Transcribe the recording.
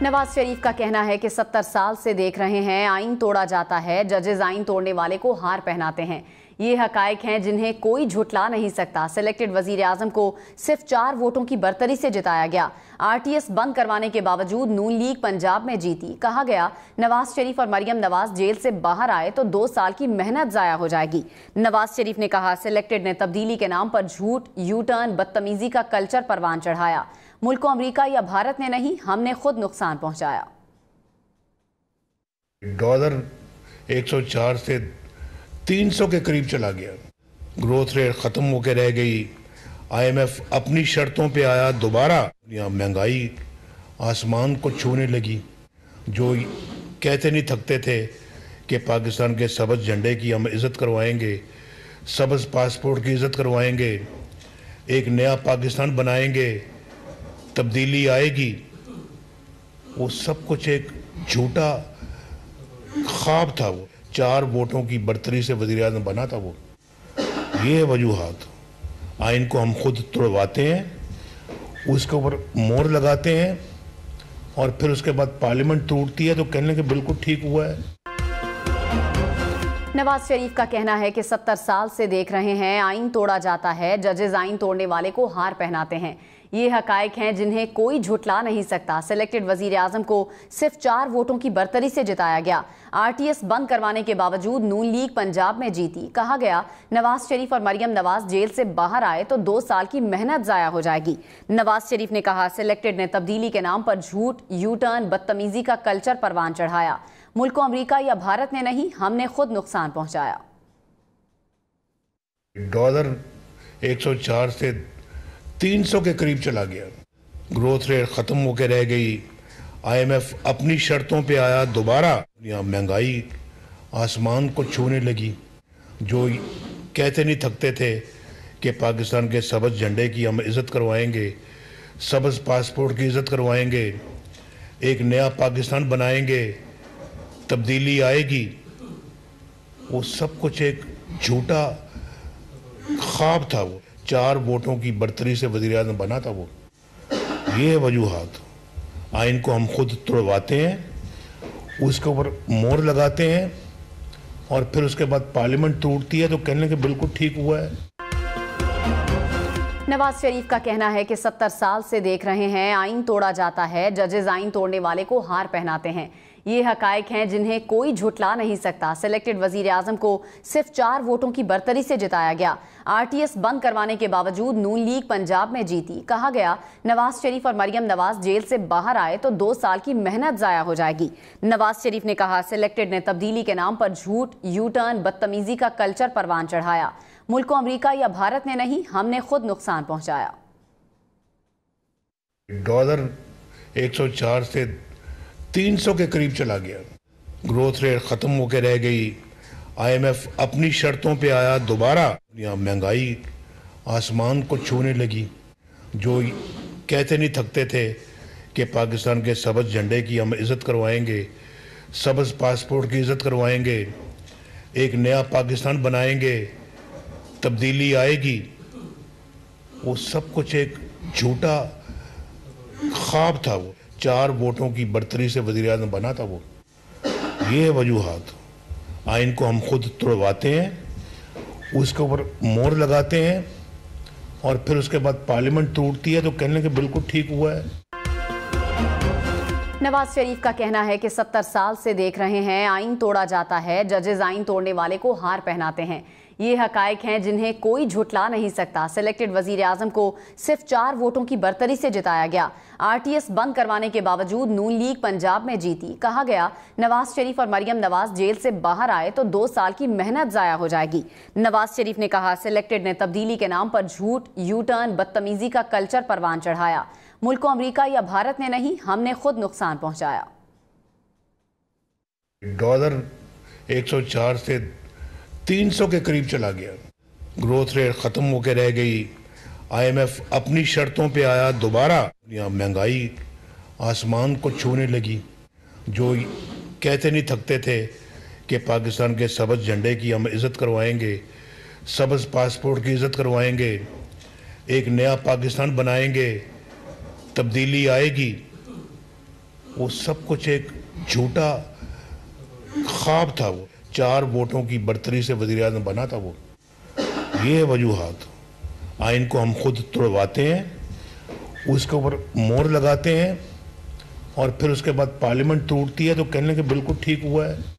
नवाज शरीफ का कहना है कि 70 साल से देख रहे हैं आइन तोड़ा जाता है, जजेस आइन तोड़ने वाले को हार पहनाते हैं। ये हकायक हैं जिन्हें कोई झुटला नहीं सकता। सिलेक्टेड वजीर आजम को सिर्फ 4 वोटों की बर्तरी से जिताया गया। आरटीएस बंद करवाने के बावजूद नून लीग पंजाब में जीती। कहा गया नवाज शरीफ और मरियम नवाज जेल से बाहर आए तो 2 साल की मेहनत जाया हो जाएगी। नवाज शरीफ ने कहा सिलेक्टेड ने तब्दीली के नाम पर झूठ, यू टर्न, बदतमीजी का कल्चर परवान चढ़ाया। मुल्क को अमेरिका या भारत ने नहीं, हमने खुद नुकसान पहुंचाया। डॉलर 104 से 300 के करीब चला गया। ग्रोथ रेट खत्म होकर रह गई। आईएमएफ अपनी शर्तों पे आया दोबारा। यहाँ महंगाई आसमान को छूने लगी। जो कहते नहीं थकते थे कि पाकिस्तान के सब्ज़ झंडे की हम इज़्ज़त करवाएंगे, सब्ज़ पासपोर्ट की इज़्ज़त करवाएंगे, एक नया पाकिस्तान बनाएंगे, तब्दीली आएगी, वो सब कुछ एक झूठा ख्वाब था। वो 4 वोटों की बर्तरी से वज़ीर आज़म बना था। वो ये वजूहात, आइन को हम खुद तोड़वाते हैं, उसके ऊपर मोहर लगाते हैं और फिर उसके बाद पार्लियामेंट टूटती है तो कहने के बिल्कुल ठीक हुआ है। नवाज शरीफ का कहना है कि 70 साल से देख रहे हैं आइन तोड़ा जाता है, जजेस आइन तोड़ने वाले को हार पहनाते हैं। ये हकायक हैं जिन्हें कोई झुटला नहीं सकता। सिलेक्टेड वजीर आजम को सिर्फ 4 वोटों की बर्तरी से जिताया गया। आरटीएस बंद करवाने के बावजूद नून लीग पंजाब में जीती। कहा गया नवाज शरीफ और मरियम नवाज जेल से बाहर आए तो 2 साल की मेहनत जाया हो जाएगी। नवाज शरीफ ने कहा सिलेक्टेड ने तब्दीली के नाम पर झूठ, यू टर्न, बदतमीजी का कल्चर परवान चढ़ाया। मुल्क को अमेरिका या भारत ने नहीं, हमने खुद नुकसान पहुंचाया। डॉलर 104 से 300 के करीब चला गया। ग्रोथ रेट खत्म होकर रह गई। आईएमएफ अपनी शर्तों पे आया दोबारा। यहाँ महंगाई आसमान को छूने लगी। जो कहते नहीं थकते थे कि पाकिस्तान के सब्ज़ झंडे की हम इज़्ज़त करवाएंगे, सब्ज़ पासपोर्ट की इज़्ज़त करवाएंगे, एक नया पाकिस्तान बनाएंगे, तब्दीली आएगी, वो सब कुछ एक झूठा ख्वाब था। वो 4 वोटों की बर्तरी से वज़ीर आज़म बना था। वो ये वजूहात, आइन को हम खुद तोड़वाते हैं, उसके ऊपर मोहर लगाते हैं और फिर उसके बाद पार्लियामेंट टूटती है तो कहने के बिल्कुल ठीक हुआ है। नवाज शरीफ का कहना है कि 70 साल से देख रहे हैं आइन तोड़ा जाता है, जजेस आइन तोड़ने वाले को हार पहनाते हैं। ये हकायक हैं जिन्हें कोई झुटला नहीं सकता। सिलेक्टेड वजीर आजम को सिर्फ 4 वोटों की बर्तरी से जिताया गया। आरटीएस बंद करवाने के बावजूद नून लीग पंजाब में जीती। कहा गया नवाज शरीफ और मरियम नवाज जेल से बाहर आए तो 2 साल की मेहनत जाया हो जाएगी। नवाज शरीफ ने कहा सिलेक्टेड ने तब्दीली के नाम पर झूठ, यू टर्न, बदतमीजी का कल्चर परवान चढ़ाया। मुल्क को अमेरिका या भारत ने नहीं, हमने खुद नुकसान पहुंचाया। डॉलर 104 से 300 के करीब चला गया। ग्रोथ रेट खत्म होकर रह गई। आईएमएफ अपनी शर्तों पे आया दोबारा। यहाँ महंगाई आसमान को छूने लगी। जो कहते नहीं थकते थे कि पाकिस्तान के सब्ज़ झंडे की हम इज़्ज़त करवाएंगे, सब्ज़ पासपोर्ट की इज़्ज़त करवाएंगे, एक नया पाकिस्तान बनाएंगे, तब्दीली आएगी, वो सब कुछ एक झूठा ख्वाब था। वो 4 वोटों की बर्तरी से वज़ीर आज़म बना था। वो ये वजूहात, आइन को हम खुद तोड़वाते हैं, उसके ऊपर मोहर लगाते हैं और फिर उसके बाद पार्लियामेंट टूटती है तो कहने के बिल्कुल ठीक हुआ है। नवाज शरीफ का कहना है कि 70 साल से देख रहे हैं आइन तोड़ा जाता है, जजेस आइन तोड़ने वाले को हार पहनाते हैं। ये हकायक हैं जिन्हें कोई झुटला नहीं सकता। सिलेक्टेड वजीर आजम को सिर्फ 4 वोटों की बर्तरी से जिताया गया। आरटीएस बंद करवाने के बावजूद नून लीग पंजाब में जीती। कहा गया नवाज शरीफ और मरियम नवाज जेल से बाहर आए तो 2 साल की मेहनत जाया हो जाएगी। नवाज शरीफ ने कहा सिलेक्टेड ने तब्दीली के नाम पर झूठ, यू टर्न, बदतमीजी का कल्चर परवान चढ़ाया। मुल्क को अमेरिका या भारत ने नहीं, हमने खुद नुकसान पहुंचाया। डॉलर 104 से 300 के करीब चला गया। ग्रोथ रेट खत्म होकर रह गई। आईएमएफ अपनी शर्तों पे आया दोबारा। यहाँ महंगाई आसमान को छूने लगी। जो कहते नहीं थकते थे कि पाकिस्तान के सब्ज़ झंडे की हम इज़्ज़त करवाएंगे, सब्ज़ पासपोर्ट की इज़्ज़त करवाएंगे, एक नया पाकिस्तान बनाएंगे, तब्दीली आएगी, वो सब कुछ एक झूठा ख्वाब था। वो 4 वोटों की बर्तरी से वज़ीर आज़म बना था। वो ये वजूहात, आइन को हम खुद तोड़वाते हैं, उसके ऊपर मोहर लगाते हैं और फिर उसके बाद पार्लियामेंट टूटती है तो कहने के बिल्कुल ठीक हुआ है।